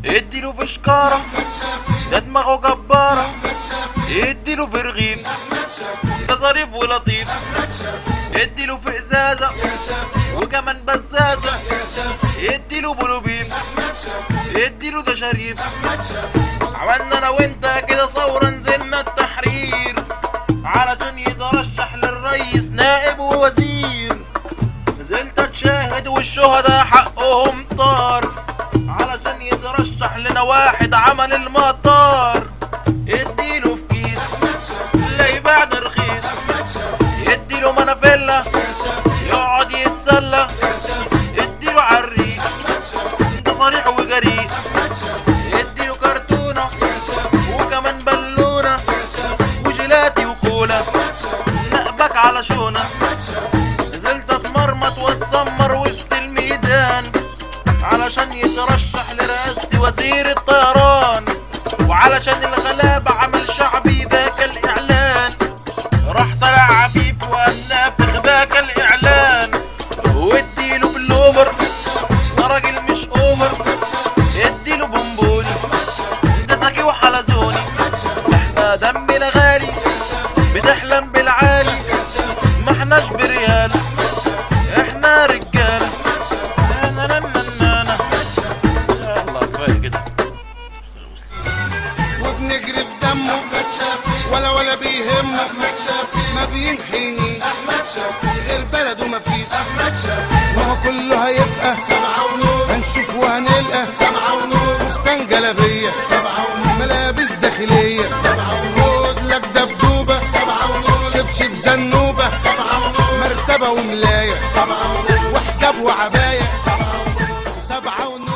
اديله في شكارة ده دماغه جبارة، اديله في رغيف ده ظريف ولطيف، اديله في ازازة وكمان بزازة، اديله بلوبيف اديله ده شريف. عملنا انا وانت كده ثورة نزلنا التحرير علشان يترشح للرئيس نائب ووزير، نزلت اتشاهد والشهداء حقهم طار علشان يترشح لنا واحد عمل المطار. اديله في كيس لا يباع ده رخيص، اديله منافيلا يقعد يتسلى، اديله عريق ده صريح وجريء، اديله كرتونة وكمان بالونة وجيلاتي وكولا نقبك على شونة. نزلت اتمرمط واتسمر وسط الميدان علشان يترشح لرئاسة وزير الطيران، وعلشان الغلابة عمل شعبي ذاك الإعلان، راح طلع عفيف وأنافخ ذاك الإعلان، واديله بالأوفر ده راجل مش أوفر، اديله بونبوني ده ذكي وحلزوني، احنا دمنا غالي بتحلم بالعالي، ما احناش بريال احنا رجالة. وبنجري في دمه ولا بيهمه، ما بينحيني غير بلده ما فيش، ما هو كله هيبقى هنشوف وهنلقى فستان جلابيه ملابس داخليه، خد لك دبدوبه شبشب زنوبه مرتبه وملايه وحجاب وعبايه 7 ونص.